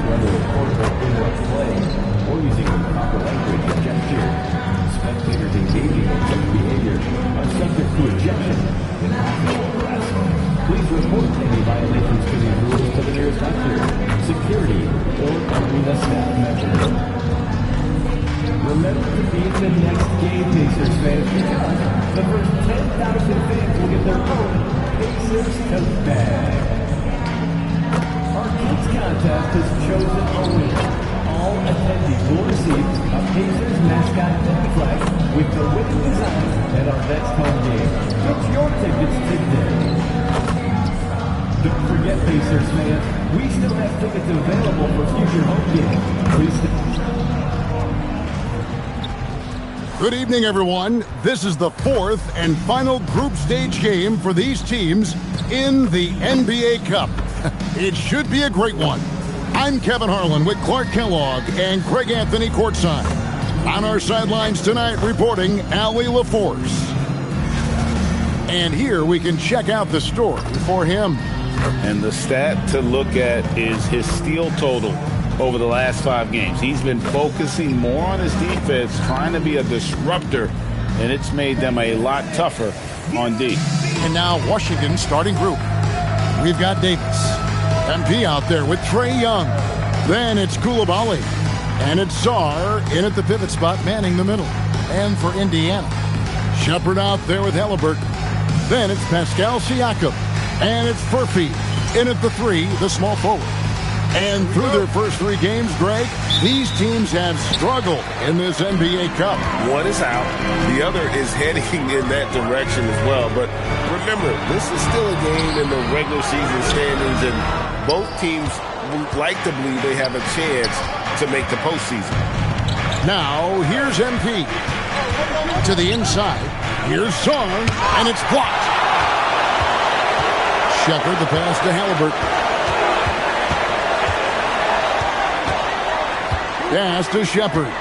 whether the court or indoor play, or using proper language or gesture. Spectators engaging in such behavior are subject to ejection and possible arrest. Please report any violations to these rules to the nearest officer, security, or arena staff member. Remember to be at the next game, Pacers fans, because the first 10,000 fans will get their own Pacers tote bag. Our kids contest has chosen a winner. All attendees will receive a Pacers mascot tech flag with the winning design at our next home game. Get your tickets today. Don't forget, Pacers fans, we still have tickets available for future home games. Please stay. Good evening, everyone. This is the fourth and final group stage game for these teams in the NBA Cup. It should be a great one. I'm Kevin Harlan with Clark Kellogg and Craig Anthony courtside. On our sidelines tonight reporting Allie LaForce. And here we can check out the story for him. And the stat to look at is his steal total over the last 5 games. He's been focusing more on his defense, trying to be a disruptor, and it's made them a lot tougher on D. And now Washington's starting group. We've got Davis. MP out there with Trae Young. Then it's Coulibaly. And it's Sarr in at the pivot spot, manning the middle. And for Indiana, Shepherd out there with Halliburton. Then it's Pascal Siakam. And it's Furphy in at the 3, the small forward. And through their first 3 games, Greg, these teams have struggled in this NBA Cup. One is out. The other is heading in that direction as well. But remember, this is still a game in the regular season standings, and both teams would like to believe they have a chance to make the postseason. Now, here's MP. To the inside. Here's Sarr, and it's blocked. Shepherd the pass to Halliburton. Pass to Shepherd.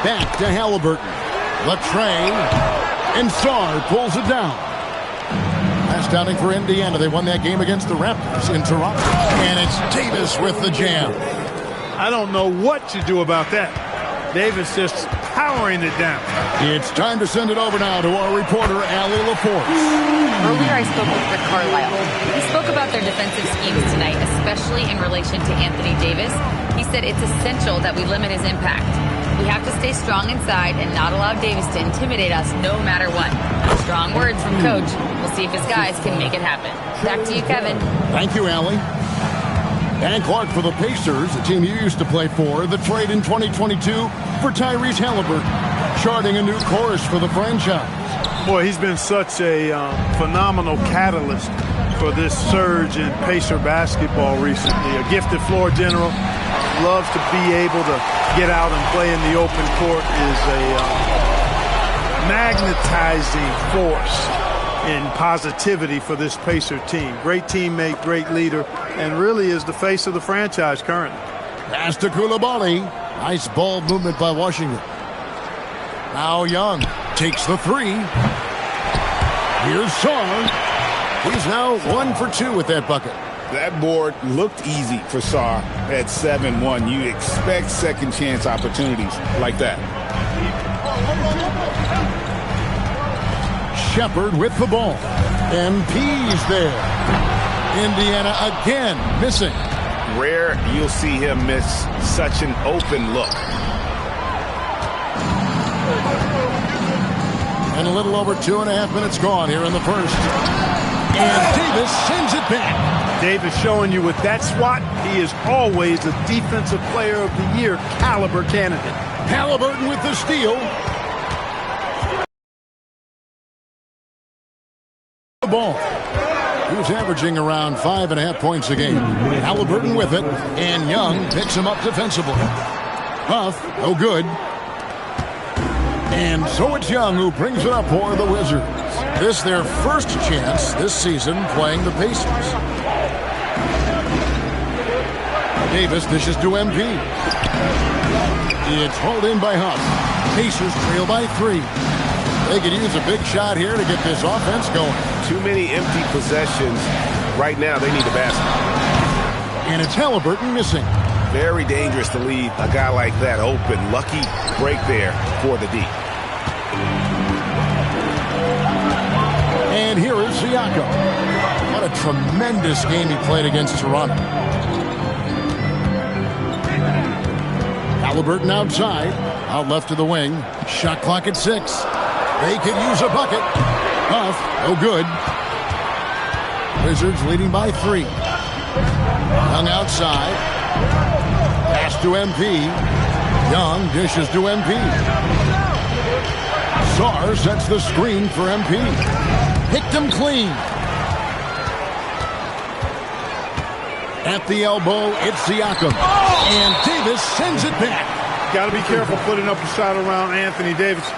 Back to Halliburton. Latrey. And Sarr pulls it down. Last outing for Indiana. They won that game against the Raptors in Toronto. And it's Davis with the jam. I don't know what you do about that. Davis just powering it down. It's time to send it over now to our reporter, Allie LaForce. Earlier I spoke with Rick Carlisle. He spoke about their defensive schemes tonight, especially in relation to Anthony Davis. He said it's essential that we limit his impact. We have to stay strong inside and not allow Davis to intimidate us no matter what. Strong words from Coach. We'll see if his guys can make it happen. Back to you, Kevin. Thank you, Allie. And Clark, for the Pacers, the team you used to play for, the trade in 2022 for Tyrese Halliburton, charting a new course for the franchise. Boy, he's been such a phenomenal catalyst for this surge in Pacer basketball recently. A gifted floor general, loves to be able to get out and play in the open court, is a magnetizing force in positivity for this Pacer team. Great teammate, great leader, and really is the face of the franchise currently. Pass to Coulibaly. Nice ball movement by Washington. Now Young takes the 3. Here's Sarr. He's now 1 for 2 with that bucket. That board looked easy for Sarr at 7-1. You expect second chance opportunities like that. Shepherd with the ball. MP's there. Indiana again missing. Rare you'll see him miss such an open look. And a little over 2.5 minutes gone here in the first. And Davis sends it back. Davis showing you with that swat, he is always a Defensive Player of the Year caliber candidate. Halliburton with the steal. The ball. He was averaging around 5.5 points a game. Halliburton with it, and Young picks him up defensively. Huff, no good. And so it's Young who brings it up for the Wizards. This their first chance this season playing the Pacers. Davis dishes to MP. It's hauled in by Huff. Pacers trail by 3. They could use a big shot here to get this offense going. Too many empty possessions Right now, they need the basket. And it's Halliburton missing. Very dangerous to leave a guy like that open. Lucky break there for the D. And here is Siakam. What a tremendous game he played against Toronto. Halliburton outside, out left to the wing. Shot clock at 6. They could use a bucket. Huff, no good. Wizards leading by 3. Young outside. Pass to MP. Young dishes to MP. Sarr sets the screen for MP. Picked him clean. At the elbow, it's Siakam. And Davis sends it back. Got to be careful putting up a shot around Anthony Davis.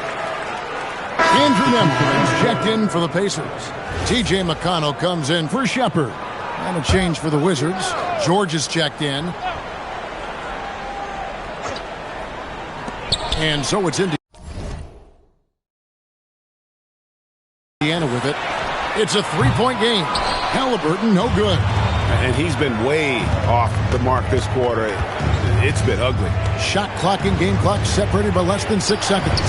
Andrew Nemhard checked in for the Pacers. T.J. McConnell comes in for Shepherd. And a change for the Wizards. George is checked in. And so it's Indiana with it. It's a 3-point game. Halliburton, no good. And he's been way off the mark this quarter. It's been ugly. Shot clock and game clock separated by less than 6 seconds.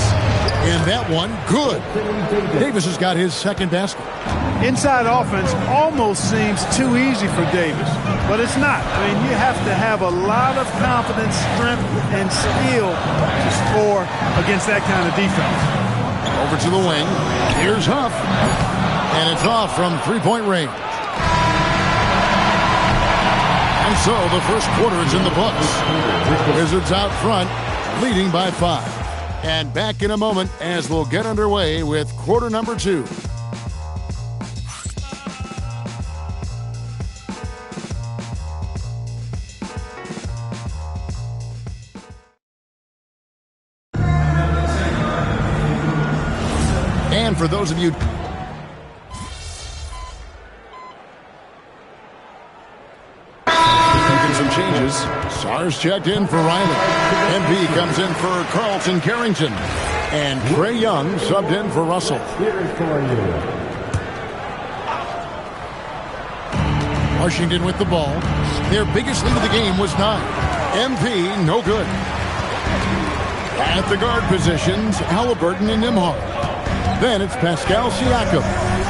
And that one, good. Davis has got his second basket. Inside offense almost seems too easy for Davis, but it's not. I mean, you have to have a lot of confidence, strength, and skill to score against that kind of defense. Over to the wing. Here's Huff. And it's off from 3-point range. And so the first quarter is in the books. Wizards out front, leading by 5. And back in a moment as we'll get underway with quarter number 2. And for those of you making some changes, Sarr's checked in for Riley. MP comes in for Carlton Carrington. And Trae Young subbed in for Russell. Washington with the ball. Their biggest lead of the game was 9. MP, no good. At the guard positions, Halliburton and Nembhard. Then it's Pascal Siakam.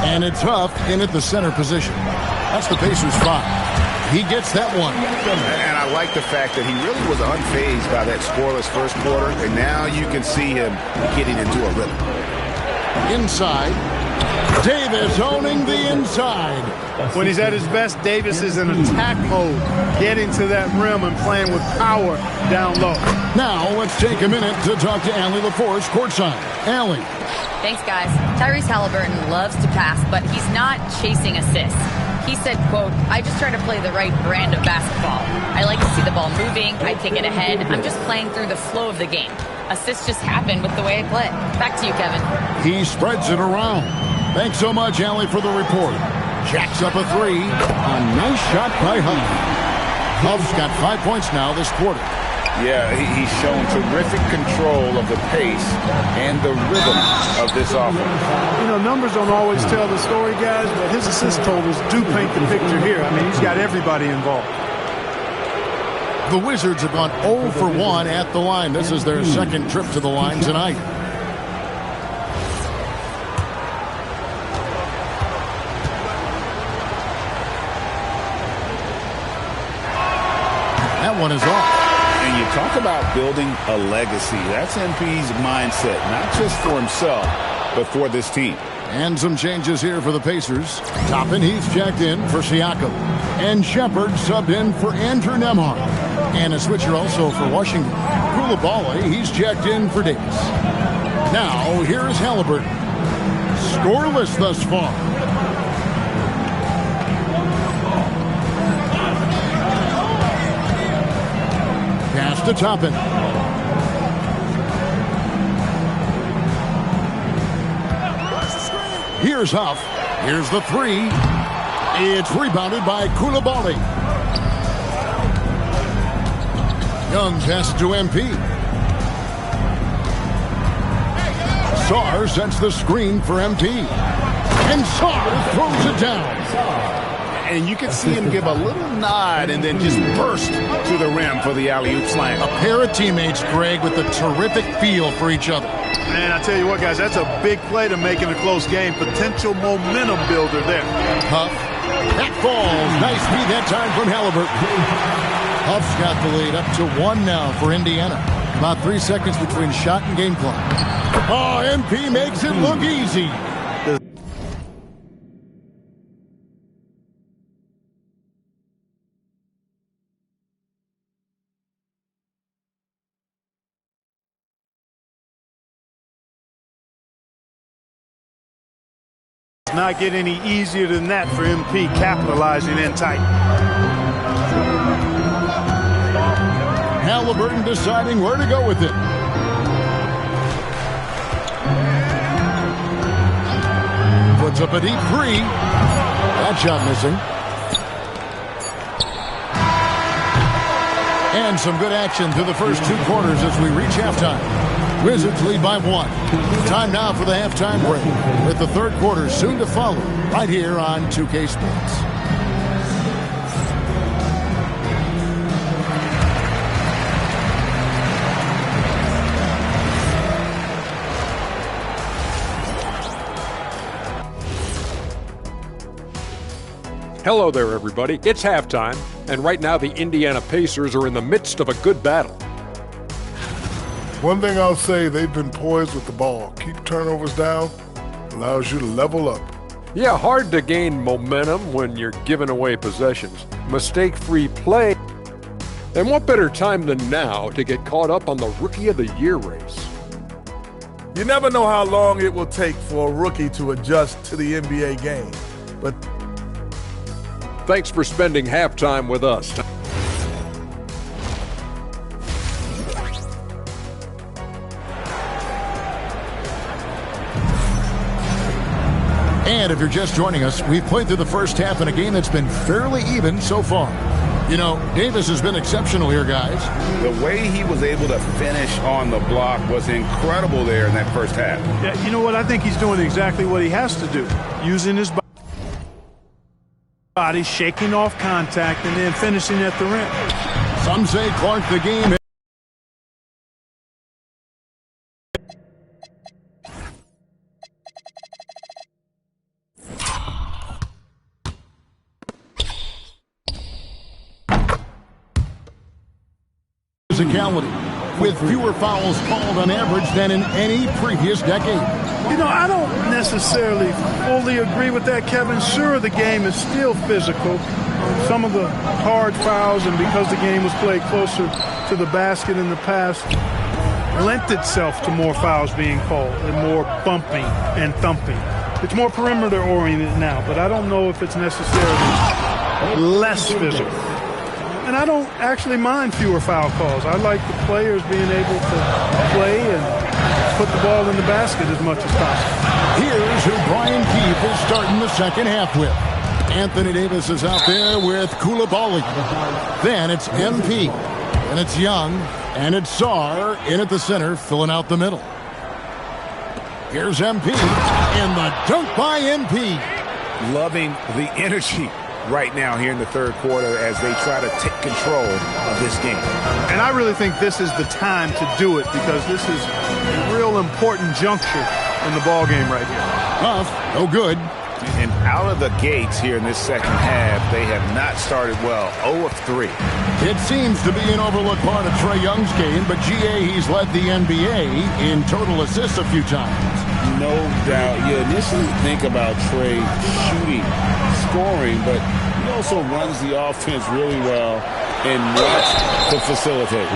And it's Huff in at the center position. That's the Pacers' 5. He gets that one. And I like the fact that he really was unfazed by that scoreless first quarter, and now you can see him getting into a rhythm. Inside. Davis owning the inside. When he's at his best, Davis is in attack mode, getting to that rim and playing with power down low. Now let's take a minute to talk to Allie LaForce courtside. Allie. Thanks, guys. Tyrese Halliburton loves to pass, but he's not chasing assists. He said, quote, I just try to play the right brand of basketball. I like to see the ball moving. I take it ahead. I'm just playing through the flow of the game. Assists just happen with the way I play. Back to you, Kevin. He spreads it around. Thanks so much, Allie, for the report. Jacks up a 3. A nice shot by Huff. Huff's got 5 points now this quarter. Yeah, he's shown terrific control of the pace and the rhythm of this offense. You know, numbers don't always tell the story, guys, but his assist totals do paint the picture here. I mean, he's got everybody involved. The Wizards have gone 0 for 1 at the line. This is their second trip to the line tonight. That one is off. And you talk about building a legacy. That's MP's mindset, not just for himself, but for this team. And some changes here for the Pacers. Toppin, he's checked in for Siakam. And Shepherd subbed in for Andrew Nembhard. And a switcher also for Washington. Coulibaly, he's checked in for Davis. Now, here is Halliburton. Scoreless thus far. Pass to Toppin. Here's Huff. Here's the 3. It's rebounded by Coulibaly. Young pass to MP. Sarr sets the screen for MP. And Sarr throws it down. and you can see him give a little nod and then just burst to the rim for the alley-oop slam. A pair of teammates, Greg, with a terrific feel for each other. Man, I tell you what, guys, that's a big play to make in a close game. Potential momentum builder there. Huff. That falls. Nice feed that time from Halliburton. Huff's got the lead up to 1 now for Indiana. About 3 seconds between shot and game clock. Oh, MP makes it look easy. Not get any easier than that for MP capitalizing in tight. Halliburton deciding where to go with it. Puts up a deep three. That shot missing. And some good action through the first 2 quarters as we reach halftime. Wizards lead by 1. Time now for the halftime break, with the third quarter soon to follow, right here on 2K Sports. Hello there, everybody. It's halftime, and right now the Indiana Pacers are in the midst of a good battle. One thing I'll say, they've been poised with the ball. Keep turnovers down, allows you to level up. Yeah, hard to gain momentum when you're giving away possessions. Mistake-free play. And what better time than now to get caught up on the Rookie of the Year race? You never know how long it will take for a rookie to adjust to the NBA game. But thanks for spending halftime with us. And if you're just joining us, we've played through the first half in a game that's been fairly even so far. You know, Davis has been exceptional here, guys. The way he was able to finish on the block was incredible there in that first half. Yeah, you know what? I think he's doing exactly what he has to do. Using his body, shaking off contact, and then finishing at the rim. Some say Clark the game. With fewer fouls called on average than in any previous decade. You know, I don't necessarily fully agree with that, Kevin. Sure, the game is still physical. Some of the hard fouls, and because the game was played closer to the basket in the past, lent itself to more fouls being called and more bumping and thumping. It's more perimeter-oriented now, but I don't know if it's necessarily less physical. And I don't actually mind fewer foul calls. I like the players being able to play and put the ball in the basket as much as possible. Here's who Brian Keefe is starting the second half with. Anthony Davis is out there with Coulibaly. Then it's MP. And it's Young. And it's Sarr in at the center, filling out the middle. Here's MP. And the dunk by MP. Loving the energy right now here in the third quarter as they try to take control of this game. And I really think this is the time to do it because this is a real important juncture in the ball game right here. Huff, no good. And out of the gates here in this second half, they have not started well. 0 of 3. It seems to be an overlooked part of Trae Young's game, but GA, he's led the NBA in total assists a few times. No doubt. You initially think about Trae shooting, scoring, but he also runs the offense really well and wants to facilitate.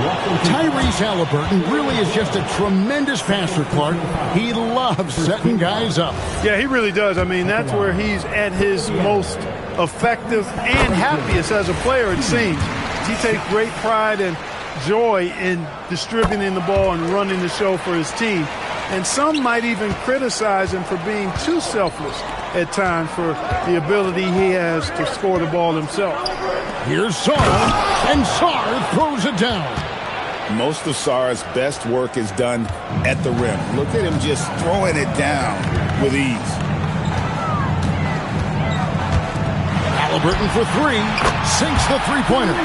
Tyrese Halliburton really is just a tremendous passer, Clark. He loves setting guys up. Yeah, he really does. I mean, that's where he's at his most effective and happiest as a player, it seems. He takes great pride and joy in distributing the ball and running the show for his team. And some might even criticize him for being too selfless at times for the ability he has to score the ball himself. Here's Sarr, and Sarr throws it down. Most of Sarr's best work is done at the rim. Look at him just throwing it down with ease. Halliburton for three. Sinks the three-pointer.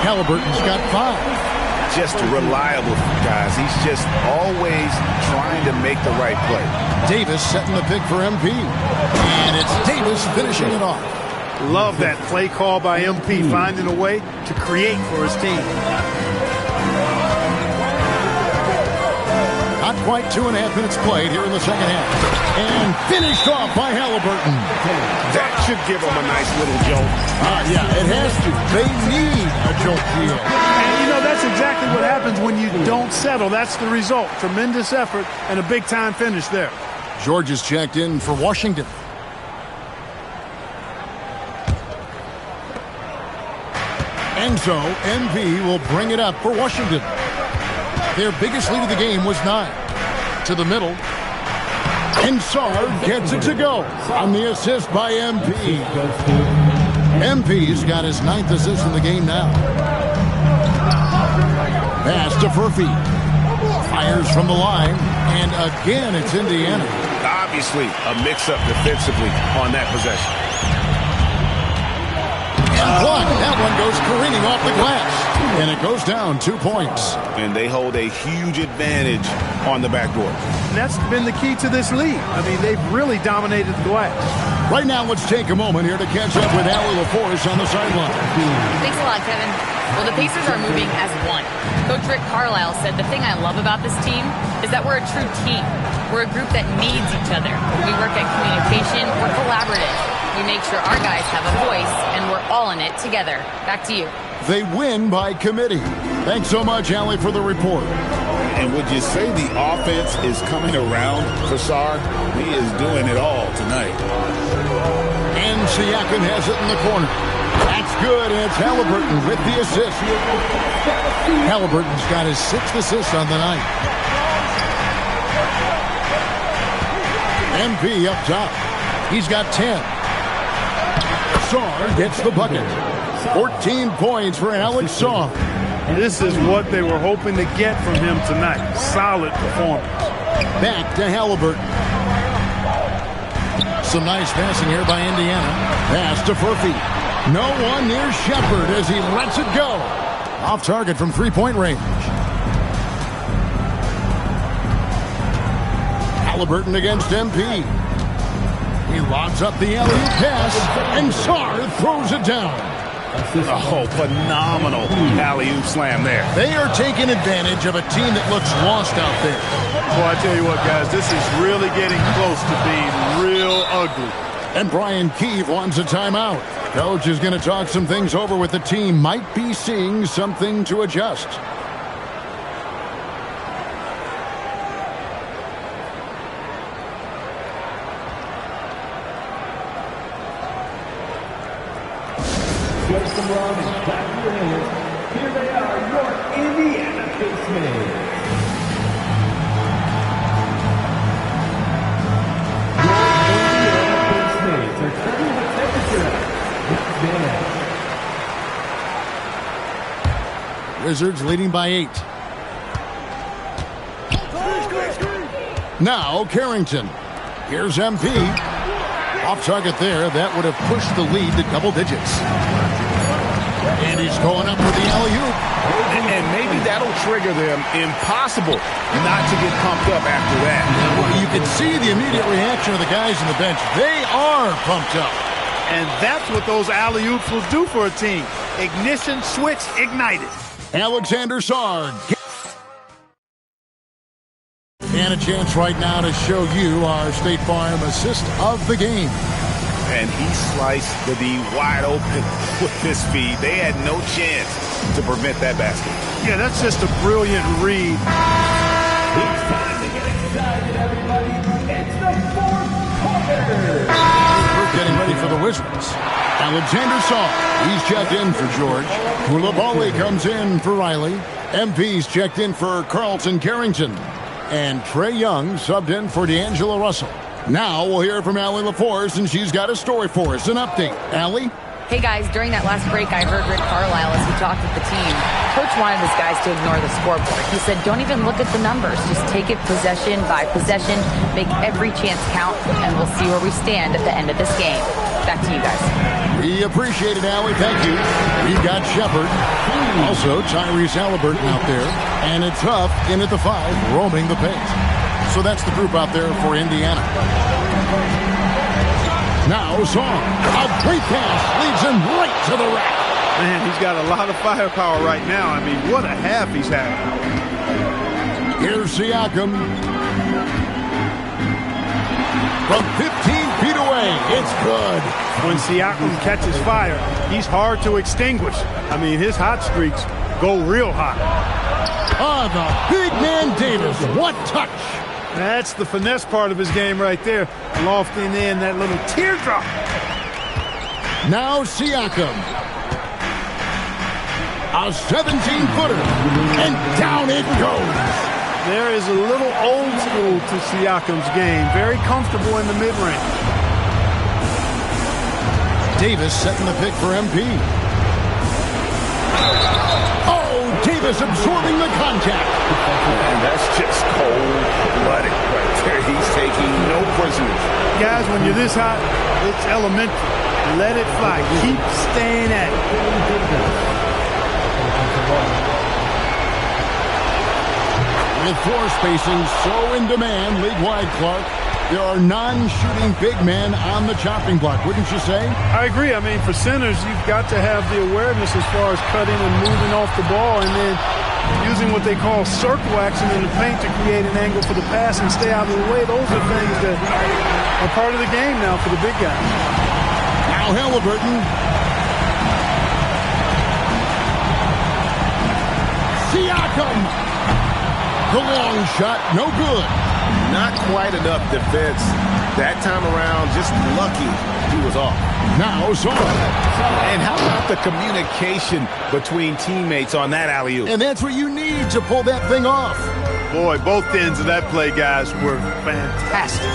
Halliburton's got 5. Just reliable, guys. He's just always trying to make the right play. Davis setting the pick for MP. And it's Davis finishing it off. Love that play call by MP, finding a way to create for his team. Not quite 2.5 minutes played here in the second half. And finished off by Halliburton. That should give them a nice little jolt. Yeah, it has to. They need a jolt here. And, you know, that's exactly what happens when you don't settle. That's the result. Tremendous effort and a big-time finish there. George is checked in for Washington. And so, MP will bring it up for Washington. Their biggest lead of the game was 9. To the middle. And Sarr gets it to go on the assist by MP. MP's got his 9th assist in the game now. Pass to Furphy. Fires from the line. And again, it's Indiana. Obviously, a mix-up defensively on that possession. Block. That one goes careening off the glass. And it goes down 2 points. And they hold a huge advantage on the backboard. And that's been the key to this lead. I mean, they've really dominated the glass. Right now, let's take a moment here to catch up with Allie LaForce on the sideline. Thanks a lot, Kevin. Well, the Pacers are moving as one. Coach Rick Carlisle said, the thing I love about this team is that we're a true team. We're a group that needs each other. We work at communication. We're collaborative. We make sure our guys have a voice, and we're all in it together. Back to you. They win by committee. Thanks so much, Allie, for the report. And would you say the offense is coming around for Sarr? He is doing it all tonight. And Siakam has it in the corner. That's good, and it's Halliburton with the assist. Halliburton's got his 6th assist on the night. MP up top. He's got 10. Sarr gets the bucket. 14 points for Alex Sarr. This is what they were hoping to get from him tonight. Solid performance. Back to Halliburton. Some nice passing here by Indiana. Pass to Furphy. No one near Shepard as he lets it go. Off target from three-point range. Halliburton against MP. He lobs up the alley-oop pass, and Sarr throws it down. Oh, phenomenal alley-oop slam there. They are taking advantage of a team that looks lost out there. Well, I tell you what, guys, this is really getting close to being real ugly. And Brian Keefe wants a timeout. Coach is going to talk some things over with the team. Might be seeing something to adjust. Justin Robbins, back to the Hills. Here they are, your Indiana Pacers. Wizards leading by 8. Now Carrington. Here's MP. Off target there. That would have pushed the lead to double digits. And he's going up with the alley-oop. And maybe that'll trigger them. Impossible not to get pumped up after that. You can see the immediate reaction of the guys on the bench. They are pumped up. And that's what those alley-oops will do for a team. Ignition switch ignited. Alexander Sarr. And a chance right now to show you our State Farm assist of the game. And he sliced the D wide open with his speed. They had no chance to prevent that basket. Yeah, that's just a brilliant read. It's time to get excited, everybody. It's the fourth quarter. We're getting ready for the Wizards. Alexander Sarr. He's checked in for George. Coulibaly comes in for Riley. MP's checked in for Carlton Carrington. And Trae Young subbed in for D'Angelo Russell. Now we'll hear from Allie LaForce, and she's got a story for us, an update. Allie? Hey guys, during that last break, I heard Rick Carlisle as he talked with the team. Coach wanted his guys to ignore the scoreboard. He said, don't even look at the numbers. Just take it possession by possession, make every chance count, and we'll see where we stand at the end of this game. Back to you guys. We appreciate it, Allie. Thank you. We've got Shepard. Also, Tyrese Halliburton out there. And it's Huff in at the 5, roaming the paint. So that's the group out there for Indiana. Now Song. A great pass leads him right to the rack. Man, he's got a lot of firepower right now. I mean, what a half he's having. Here's Siakam. From 15 feet away, it's good. When Siakam catches fire, he's hard to extinguish. I mean, his hot streaks go real hot. Oh, the big man Davis. What touch. That's the finesse part of his game right there. Lofting in that little teardrop. Now Siakam. A 17-footer. And down it goes. There is a little old school to Siakam's game. Very comfortable in the mid-range. Davis setting the pick for MP. Oh, Davis absorbing the contact. And that's just cold-blooded right there. He's taking no prisoners. Guys, when you're this hot, it's elementary. Let it fly. Keep staying at it. With floor spacing so in demand league-wide, Clark, there are non-shooting big men on the chopping block, wouldn't you say? I agree. I mean, for centers, you've got to have the awareness as far as cutting and moving off the ball and then using what they call circle action in the paint to create an angle for the pass and stay out of the way. Those are things that are part of the game now for the big guys. Now Halliburton. Siakam. The long shot, no good. Not quite enough defense. That time around, just lucky he was off. Now Song. And how about the communication between teammates on that alley-oop? And that's what you need to pull that thing off. Boy, both ends of that play, guys, were fantastic.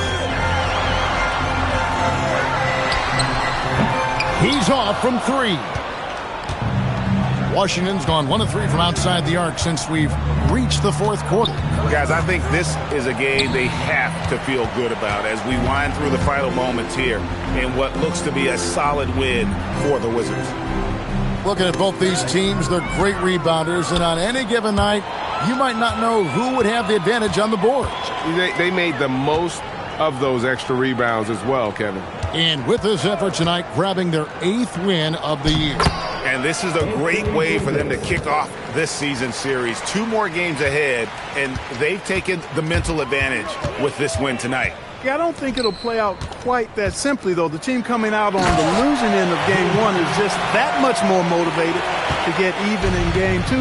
He's off from 3. Washington's gone 1 of 3 from outside the arc since we've reached the 4th quarter. Guys, I think this is a game they have to feel good about as we wind through the final moments here in what looks to be a solid win for the Wizards. Looking at both these teams, they're great rebounders, and on any given night, you might not know who would have the advantage on the boards. They made the most of those extra rebounds as well, Kevin. And with this effort tonight, grabbing their 8th win of the year. And this is a great way for them to kick off this season series. 2 more games ahead, and they've taken the mental advantage with this win tonight. Yeah, I don't think it'll play out quite that simply, though. The team coming out on the losing end of Game 1 is just that much more motivated to get even in Game 2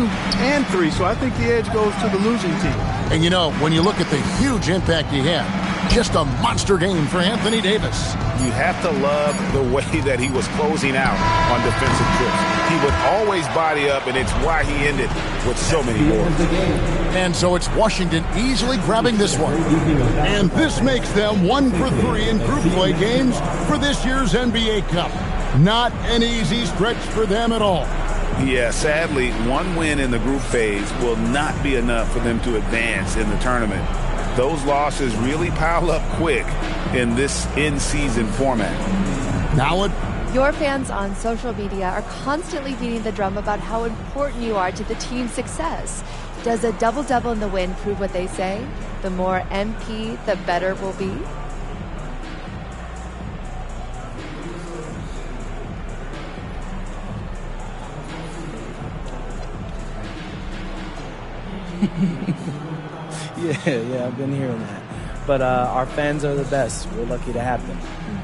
and 3. So I think the edge goes to the losing team. And, you know, when you look at the huge impact he had, just a monster game for Anthony Davis. You have to love the way that he was closing out on defensive trips. He would always body up, and it's why he ended with so many boards. And so it's Washington easily grabbing this one. And this makes them 1 for 3 in group play games for this year's NBA Cup. Not an easy stretch for them at all. Yeah, sadly, 1 win in the group phase will not be enough for them to advance in the tournament. Those losses really pile up quick in this in-season format. Now it. Your fans on social media are constantly beating the drum about how important you are to the team's success. Does a double-double in the win prove what they say? The more MP, the better we'll be? Yeah, I've been hearing that. But our fans are the best. We're lucky to have them.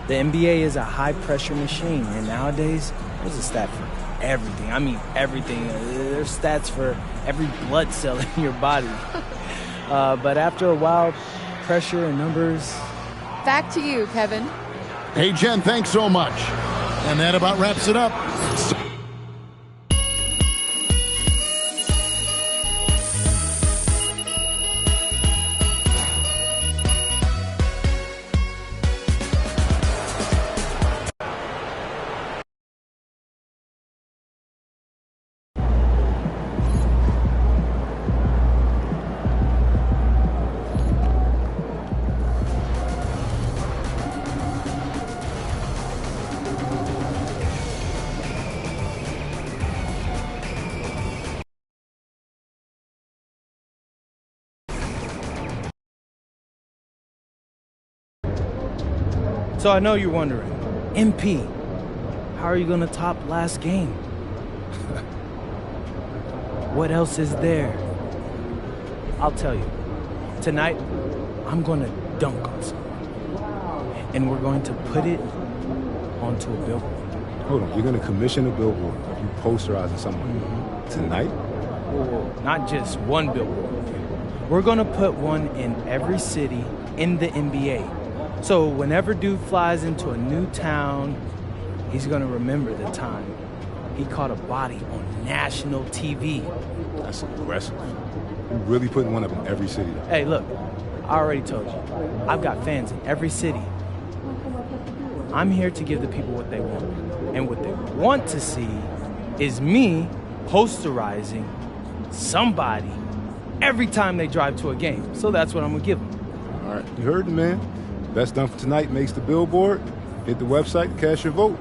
The NBA is a high-pressure machine, and nowadays, there's a stat for everything. I mean, everything. There's stats for every blood cell in your body. But after a while, pressure and numbers. Back to you, Kevin. Hey, Jen, thanks so much. And that about wraps it up. So I know you're wondering, MP, how are you going to top last game? What else is there? I'll tell you. Tonight, I'm going to dunk on someone. And we're going to put it onto a billboard. Hold on, you're going to commission a billboard of you posterizing someone tonight? Not just one billboard. We're going to put one in every city in the NBA. So whenever dude flies into a new town, he's going to remember the time he caught a body on national TV. That's aggressive. You're really putting one up in every city. Hey, look, I already told you. I've got fans in every city. I'm here to give the people what they want. And what they want to see is me posterizing somebody every time they drive to a game. So that's what I'm going to give them. All right, you heard the man. Best Done for Tonight makes the billboard. Hit the website and cast your vote.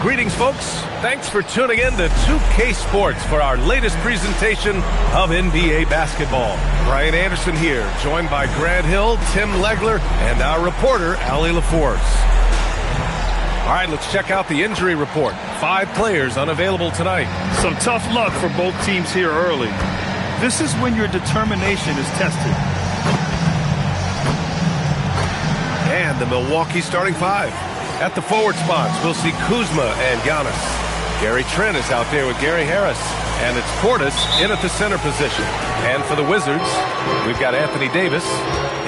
Greetings, folks. Thanks for tuning in to 2K Sports for our latest presentation of NBA basketball. Brian Anderson here, joined by Grant Hill, Tim Legler, and our reporter, Allie LaForce. All right, let's check out the injury report. 5 players unavailable tonight. Some tough luck for both teams here early. This is when your determination is tested. And the Milwaukee starting 5. At the forward spots, we'll see Kuzma and Giannis. Gary Trent is out there with Gary Harris. And it's Portis in at the center position. And for the Wizards, we've got Anthony Davis.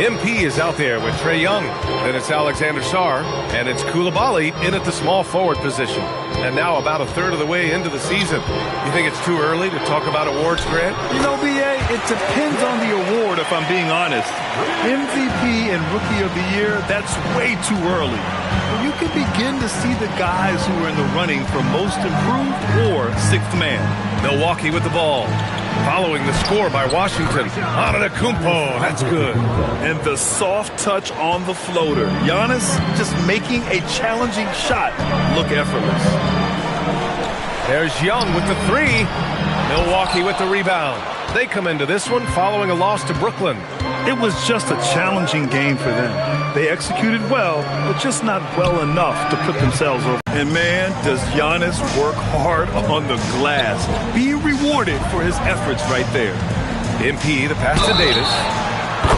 MP is out there with Trae Young. Then it's Alexander Sarr. And it's Coulibaly in at the small forward position. And now about a third of the way into the season. You think it's too early to talk about awards, Grant? You know, B.A., it depends on the award, if I'm being honest. MVP and Rookie of the Year, that's way too early. But you can begin to see the guys who are in the running for Most Improved or Sixth Man. Milwaukee with the ball. Following the score by Washington. Antetokounmpo, that's good. And the soft touch on the floater. Giannis just making a challenging shot look effortless. There's Young with the 3. Milwaukee with the rebound. They come into this one following a loss to Brooklyn. It was just a challenging game for them. They executed well, but just not well enough to put themselves over. And man, does Giannis work hard on the glass. Be rewarded for his efforts right there. MP, the pass to Davis.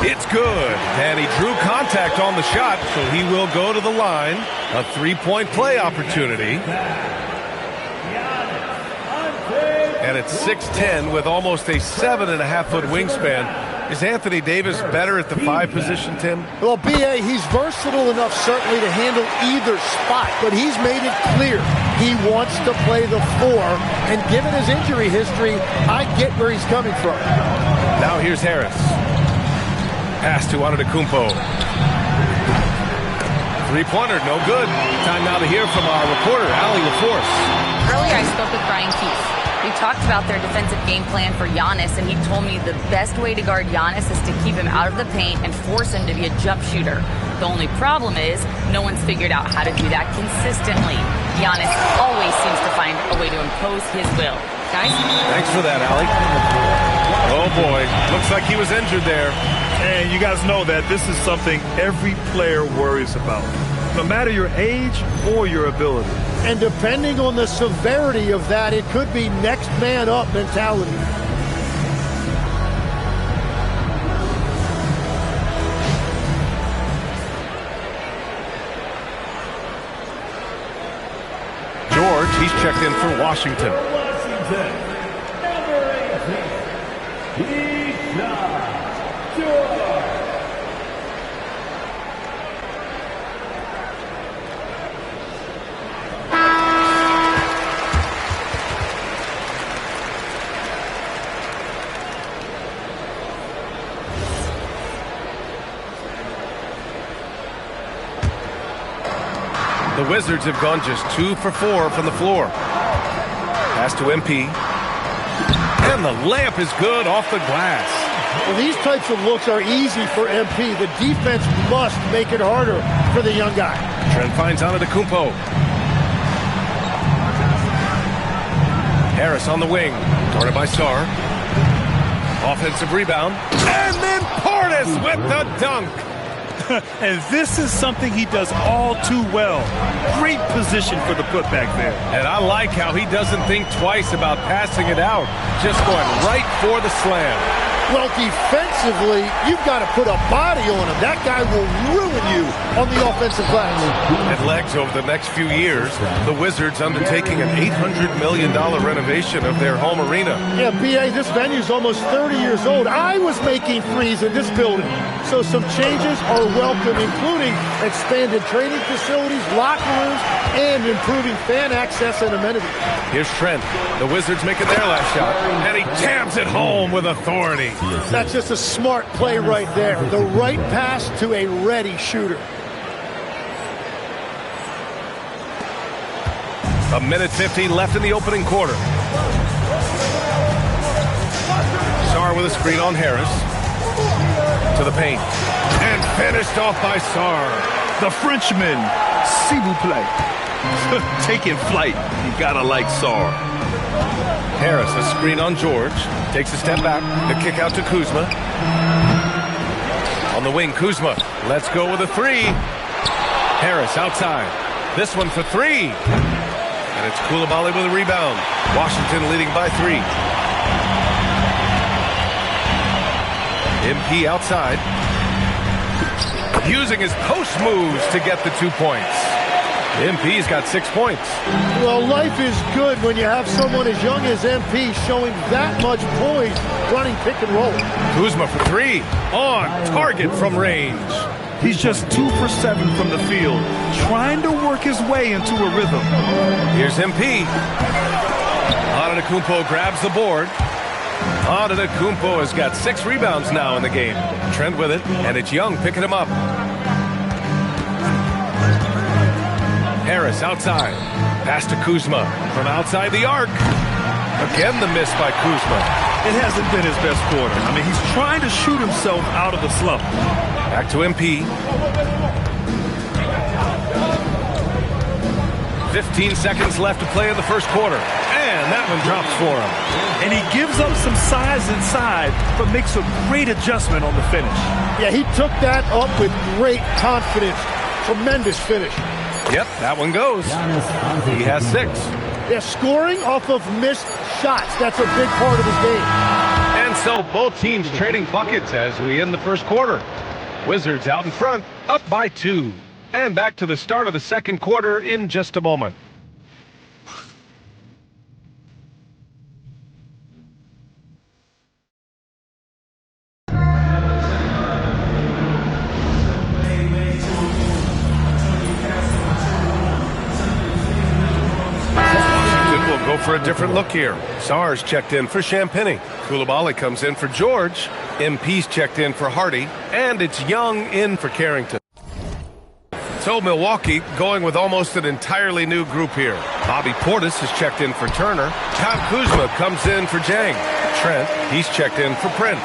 It's good. And he drew contact on the shot, so he will go to the line. A 3-point play opportunity. And it's 6'10" with almost a 7.5-foot wingspan. Is Anthony Davis better at the 5 position, Tim? Well, B.A., he's versatile enough certainly to handle either spot, but he's made it clear he wants to play the 4, and given his injury history, I get where he's coming from. Now here's Harris. Pass to Antetokounmpo. Three-pointer, no good. Time now to hear from our reporter, Allie LaForce. Earlier, I spoke with Brian Keefe. We talked about their defensive game plan for Giannis, and he told me the best way to guard Giannis is to keep him out of the paint and force him to be a jump shooter. The only problem is no one's figured out how to do that consistently. Giannis always seems to find a way to impose his will. Guys? Thanks for that, Allie. Oh, boy. Looks like he was injured there. And you guys know that this is something every player worries about, no matter your age or your ability. And depending on the severity of that, it could be next man up mentality. George, he's checked in for Washington. Number 18, Keyshawn George. The Wizards have gone just 2 for 4 from the floor. Pass to MP. And the layup is good off the glass. Well, these types of looks are easy for MP. The defense must make it harder for the young guy. Trent finds Antetokounmpo. Harris on the wing. Guarded by Sarr. Offensive rebound. And then Portis with the dunk. And this is something he does all too well. Great position for the putback there. And I like how he doesn't think twice about passing it out. Just going right for the slam. Well, defensively, you've got to put a body on him. That guy will ruin you on the offensive glass. And legs over the next few years, the Wizards undertaking an $800 million renovation of their home arena. Yeah, B.A., this venue's almost 30 years old. I was making threes in this building. So some changes are welcome, including expanded training facilities, locker rooms, and improving fan access and amenities. Here's Trent. The Wizards making their last shot. And he jams it home with authority. That's just a smart play right there. The right pass to a ready shooter. A minute 15 left in the opening quarter. Sarr with a screen on Harris. To the paint. And finished off by Sarr. The Frenchman, s'il vous plaît. Taking flight. You gotta like Sarr. Harris, a screen on George. Takes a step back. The kick out to Kuzma. On the wing, Kuzma. Let's go with a three. Harris outside. This one for three. And it's Coulibaly with a rebound. Washington leading by 3. MP outside. Using his post moves to get the 2 points. MP's got 6 points. Well, life is good when you have someone as young as MP showing that much poise running pick and roll. Kuzma for 3. On target from range. He's just 2 for 7 from the field, trying to work his way into a rhythm. Here's MP. Antetokounmpo grabs the board. Antetokounmpo has got 6 rebounds now in the game. Trent with it, and it's Young picking him up. Harris outside. Pass to Kuzma from outside the arc. Again the miss by Kuzma. It hasn't been his best quarter. I mean, he's trying to shoot himself out of the slump. Back to MP. 15 seconds left to play in the first quarter. And that one drops for him. And he gives up some size inside, but makes a great adjustment on the finish. Yeah, he took that up with great confidence. Tremendous finish. Yep, that one goes. He has 6. Yeah, scoring off of missed shots. That's a big part of his game. And so both teams trading buckets as we end the first quarter. Wizards out in front, up by 2. And back to the start of the second quarter in just a moment. Go for a different look here. Sarr's checked in for Champagny. Coulibaly comes in for George. MP's checked in for Hardy. And it's Young in for Carrington. So Milwaukee going with almost an entirely new group here. Bobby Portis has checked in for Turner. Kyle Kuzma comes in for Jang. Trent, he's checked in for Prince.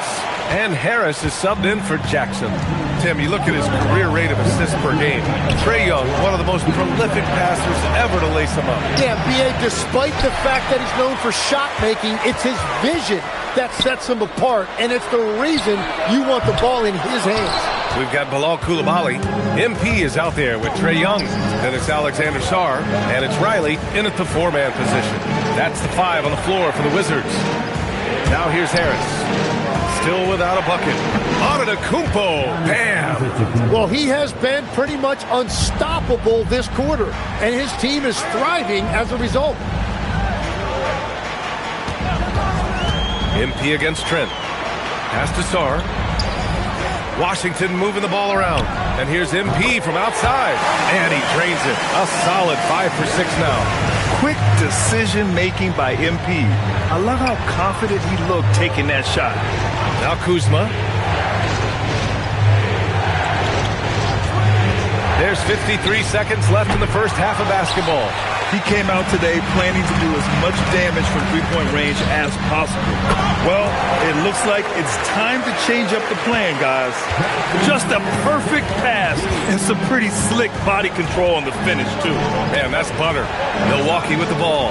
And Harris is subbed in for Jackson. Tim, you look at his career rate of assists per game. Trae Young, one of the most prolific passers ever to lace him up. Yeah, B.A., despite the fact that he's known for shot making, it's his vision that sets him apart, and it's the reason you want the ball in his hands. We've got Bilal Coulibaly. MP is out there with Trae Young. Then it's Alexander Sarr, and it's Riley in at the 4-man position. That's the 5 on the floor for the Wizards. Now here's Harris. Still without a bucket. Antetokounmpo. Bam! Well, he has been pretty much unstoppable this quarter, and his team is thriving as a result. MP against Trent. Pass to Sarr. Washington moving the ball around. And here's MP from outside. And he drains it. A solid 5 for 6 now. Quick decision-making by MP. I love how confident he looked taking that shot. Now Kuzma. There's 53 seconds left in the first half of basketball. He came out today planning to do as much damage from three-point range as possible. Well, it looks like it's time to change up the plan, guys. Just a perfect pass and some pretty slick body control on the finish, too. Man, that's butter. Milwaukee with the ball.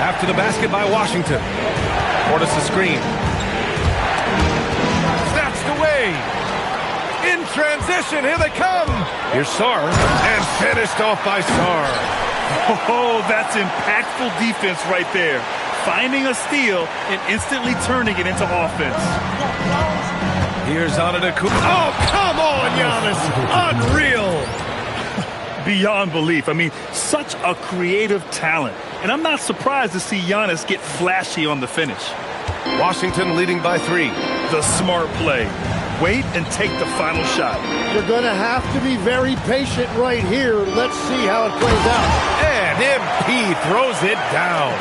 After the basket by Washington. Portis the screen. Snatched away. In transition, here they come. Here's Sarr, and finished off by Sarr. Oh, that's impactful defense right there. Finding a steal and instantly turning it into offense. Here's Antetokounmpo. Oh, come on, Giannis. Unreal. Beyond belief. I mean, such a creative talent. And I'm not surprised to see Giannis get flashy on the finish. Washington leading by 3. The smart play. Wait and take the final shot. You're going to have to be very patient right here. Let's see how it plays out. And MP throws it down.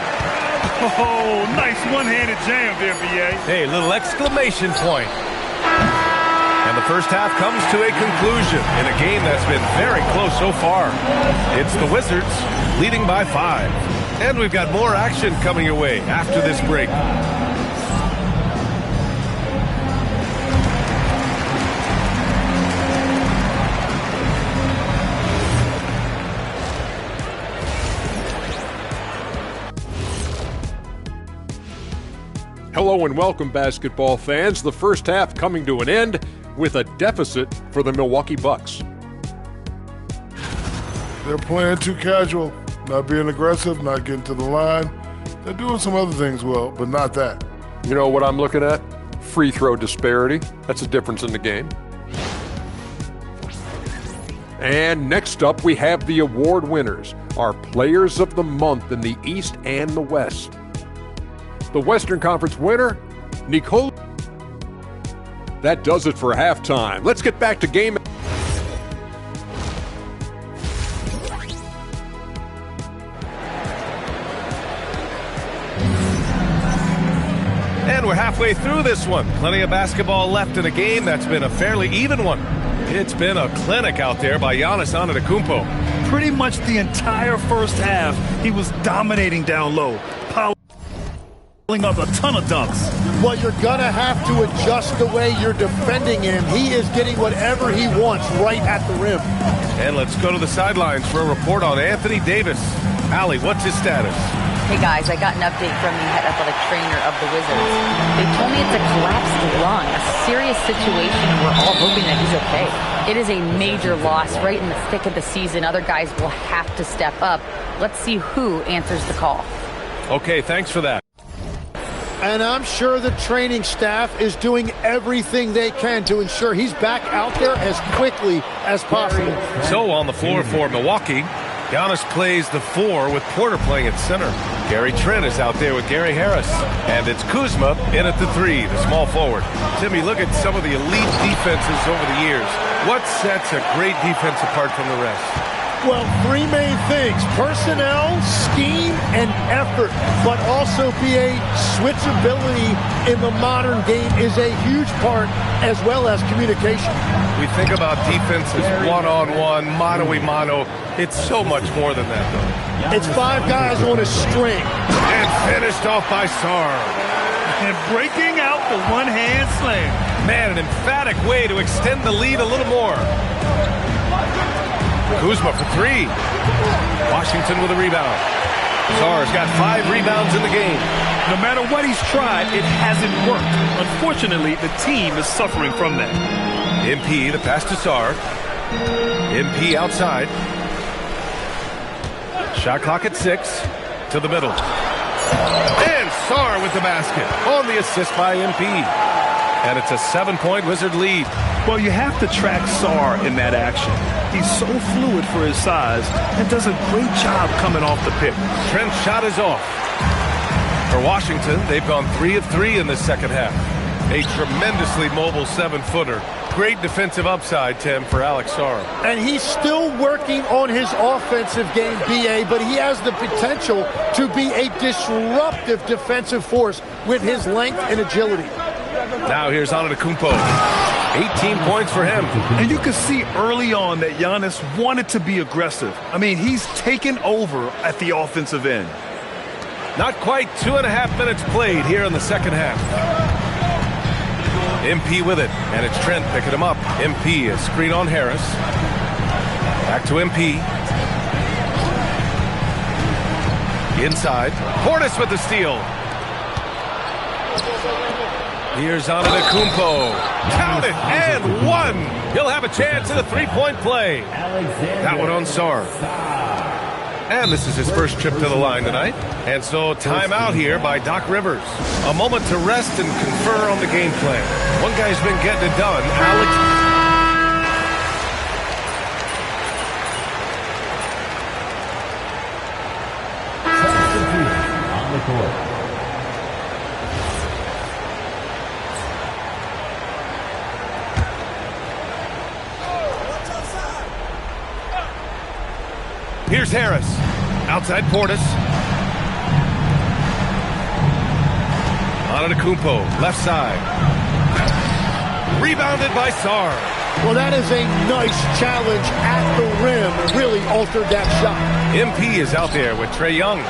Oh, nice one-handed jam there, B.A. Hey, little exclamation point. And the first half comes to a conclusion in a game that's been very close so far. It's the Wizards leading by 5. And we've got more action coming your way after this break. Hello and welcome, basketball fans. The first half coming to an end with a deficit for the Milwaukee Bucks. They're playing too casual, not being aggressive, not getting to the line. They're doing some other things well, but not that. You know what I'm looking at? Free throw disparity. That's a difference in the game. And next up, we have the award winners, our Players of the Month in the East and the West. The Western Conference winner, Nikola. That does it for halftime. Let's get back to game. And we're halfway through this one. Plenty of basketball left in a game that's been a fairly even one. It's been a clinic out there by Giannis Antetokounmpo. Pretty much the entire first half, he was dominating down low. Up a ton of dunks. Well, you're gonna have to adjust the way you're defending him. He is getting whatever he wants right at the rim. And let's go to the sidelines for a report on Anthony Davis. Allie, what's his status? Hey guys, I got an update from the head athletic trainer of the Wizards. They told me it's a collapsed lung, a serious situation, and we're all hoping that he's okay. It is a major loss right in the thick of the season. Other guys will have to step up. Let's see who answers the call. Okay, thanks for that. And I'm sure the training staff is doing everything they can to ensure he's back out there as quickly as possible. So on the floor for Milwaukee, Giannis plays the 4 with Porter playing at center. Gary Trent is out there with Gary Harris. And it's Kuzma in at the 3, the small forward. Timmy, look at some of the elite defenses over the years. What sets a great defense apart from the rest? Well, three main things: personnel, scheme, and effort. But also BA, switchability in the modern game is a huge part, as well as communication. We think about defense as one-on-one, mano-a-mano. It's so much more than that, though. It's five guys on a string. And finished off by Sarr. And breaking out the one-hand slam. Man, an emphatic way to extend the lead a little more. Kuzma for three. Washington with a rebound. Sarr's got 5 rebounds in the game. No matter what he's tried, it hasn't worked. Unfortunately, the team is suffering from that. MP, the pass to Sarr. MP outside. Shot clock at 6. To the middle. And Sarr with the basket. On the assist by MP. And it's a 7-point Wizard lead. Well, you have to track Sarr in that action. He's so fluid for his size and does a great job coming off the pick. Trent's shot is off. For Washington, they've gone 3 of 3 in this second half. A tremendously mobile 7-footer. Great defensive upside, Tim, for Alex Sarr. And he's still working on his offensive game, BA, but he has the potential to be a disruptive defensive force with his length and agility. Now here's Antetokounmpo. 18 points for him. And you can see early on that Giannis wanted to be aggressive. I mean, he's taken over at the offensive end. Not quite 2.5 minutes played here in the second half. MP with it, and it's Trent picking him up. MP, a screen on Harris. Back to MP. Inside. Portis with the steal. Here's Antetokounmpo. Count it, and 1. He'll have a chance at a 3-point play. That one on Sarr. And this is his first trip to the line tonight. And so timeout here by Doc Rivers. A moment to rest and confer on the game plan. One guy's been getting it done, Alex. On the court. Here's Harris. Outside Portis. Antetokounmpo, left side. Rebounded by Sarr. Well, that is a nice challenge at the rim. Really altered that shot. MP is out there with Trae Young.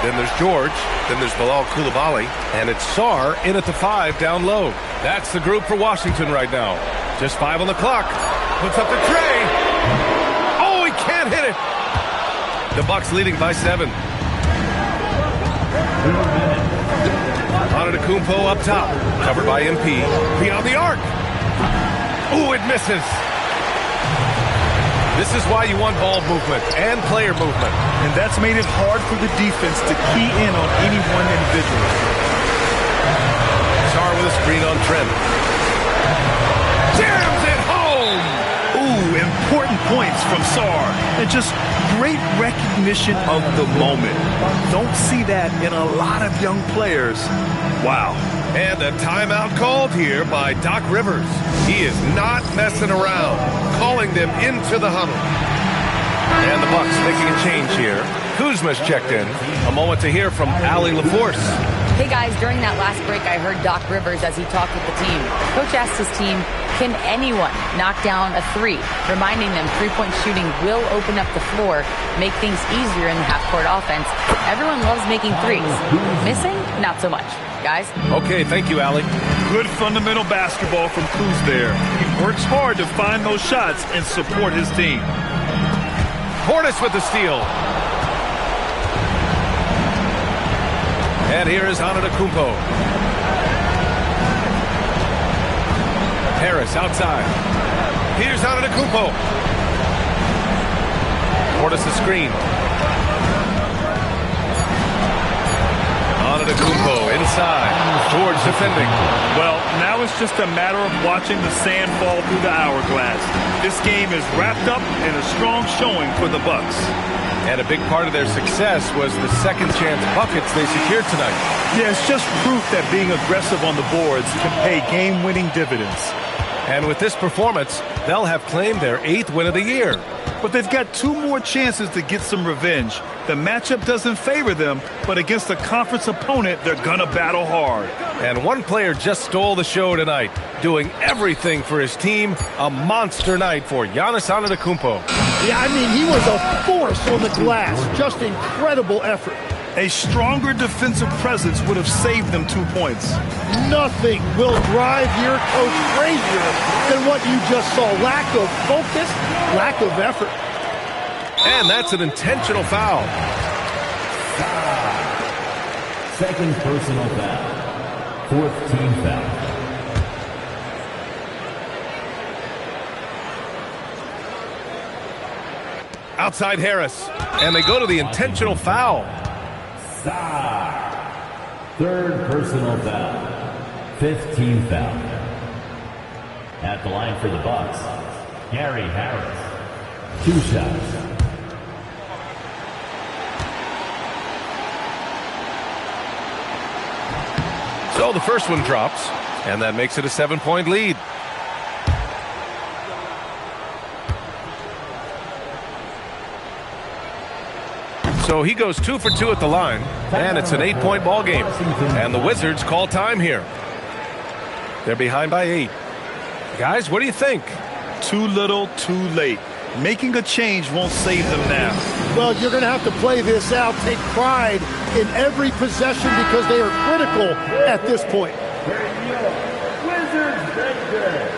Then there's George. Then there's Bilal Coulibaly. And it's Sarr in at the 5 down low. That's the group for Washington right now. Just 5 on the clock. Puts up the Trae. Oh, he can't hit it. The Bucks leading by 7. Antetokounmpo up top. Covered by MP. Beyond the arc. Ooh, it misses. This is why you want ball movement and player movement. And that's made it hard for the defense to key in on any one individual. Sarr with a screen on Trent. Jams it home! Ooh, important points from Sarr. And just great recognition of the moment. Don't see that in a lot of young players. Wow. And a timeout called here by Doc Rivers. He is not messing around, calling them into the huddle. And the Bucks making a change here. Kuzma's checked in. A moment to hear from Allie LaForce. Hey guys, during that last break, I heard Doc Rivers as he talked with the team. Coach asked his team, can anyone knock down a 3? Reminding them 3-point shooting will open up the floor, make things easier in the half-court offense. Everyone loves making 3s. Missing? Not so much. Guys? Okay, thank you, Allie. Good fundamental basketball from Kuz there. He works hard to find those shots and support his team. Portis with the steal. And here is Antetokounmpo. Harris outside. Here's Antetokounmpo. Portis the screen. Antetokounmpo inside. George defending. Well, now it's just a matter of watching the sand fall through the hourglass. This game is wrapped up in a strong showing for the Bucks. And a big part of their success was the second chance buckets they secured tonight. Yeah, it's just proof that being aggressive on the boards can pay game-winning dividends. And with this performance, they'll have claimed their 8th win of the year. But they've got 2 more chances to get some revenge. The matchup doesn't favor them, but against a conference opponent, they're going to battle hard. And one player just stole the show tonight, doing everything for his team. A monster night for Giannis Antetokounmpo. Yeah, I mean, he was a force on the glass. Just incredible effort. A stronger defensive presence would have saved them 2 points. Nothing will drive your coach crazier than what you just saw. Lack of focus, lack of effort. And that's an intentional foul. Second personal foul. 4th team foul. Outside Harris. And they go to the intentional foul. 3rd personal foul. 5th team foul. At the line for the Bucks, Gary Harris. 2 shots. So the first one drops, and that makes it a 7-point lead. So he goes 2 for 2 at the line, and it's an 8-point ball game. And the Wizards call time here. They're behind by 8. Guys, what do you think? Too little, too late. Making a change won't save them now. Well, you're going to have to play this out, take pride in every possession because they are critical at this point. Wizards Baker.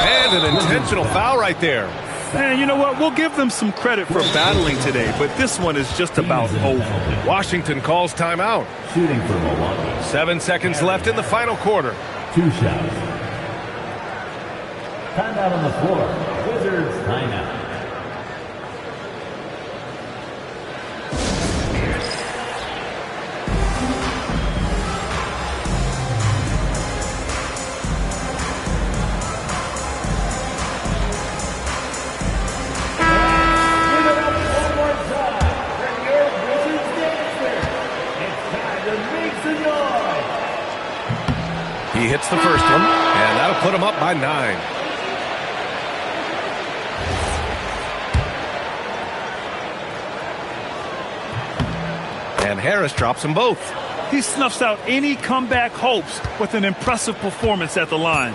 And an intentional foul right there. And you know what? We'll give them some credit for battling today, but this one is just about over. Washington calls timeout. Shooting for Milwaukee. 7 seconds left in the final quarter. 2 shots. Timeout on the floor. Wizards timeout. He hits the first one, and that'll put him up by 9. And Harris drops them both. He snuffs out any comeback hopes with an impressive performance at the line.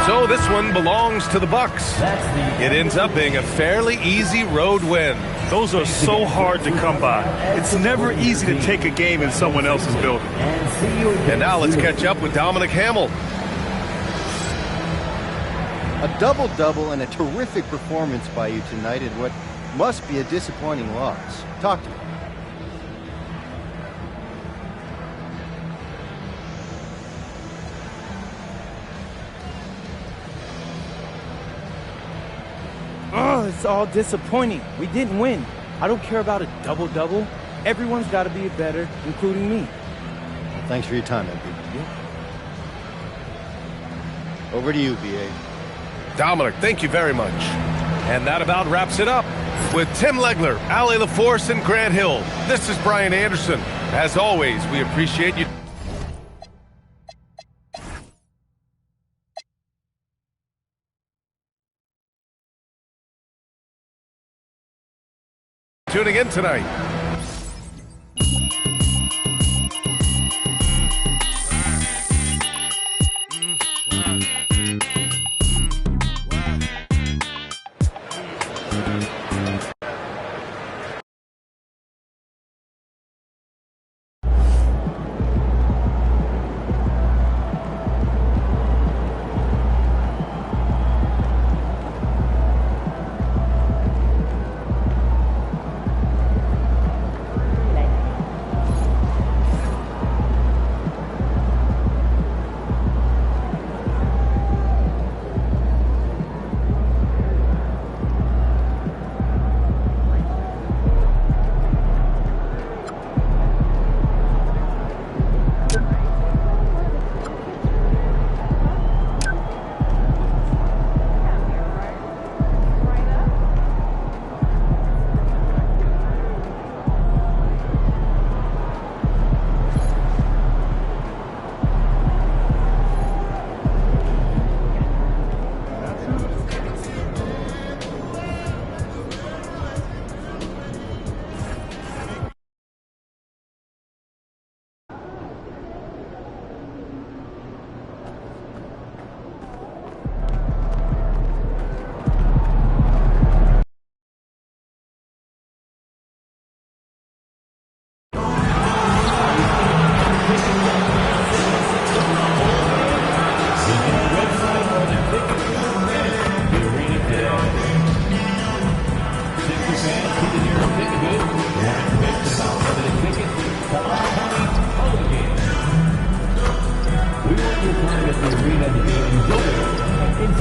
So this one belongs to the Bucks. It ends up being a fairly easy road win. Those are so hard to come by. It's never easy to take a game in someone else's building. And now let's catch up with Dominic Hamel. A double-double and a terrific performance by you tonight in what must be a disappointing loss. Talk to me. Oh, it's all disappointing. We didn't win. I don't care about a double-double. Everyone's got to be better, including me. Thanks for your time, MP. Over to you, B.A. Dominic, thank you very much. And that about wraps it up. With Tim Legler, Allie LaForce, and Grant Hill, this is Brian Anderson. As always, we appreciate you tuning in tonight.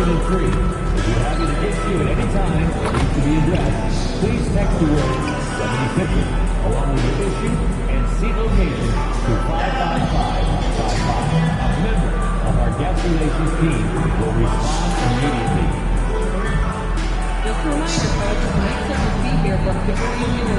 broken and free. If you have an issue at any time that needs to be addressed, please text the word 7050 along with your issue and seat location to 55555. A member of our guest relations team will respond immediately. Just a reminder, folks, next time we'll be here from 6 p.m.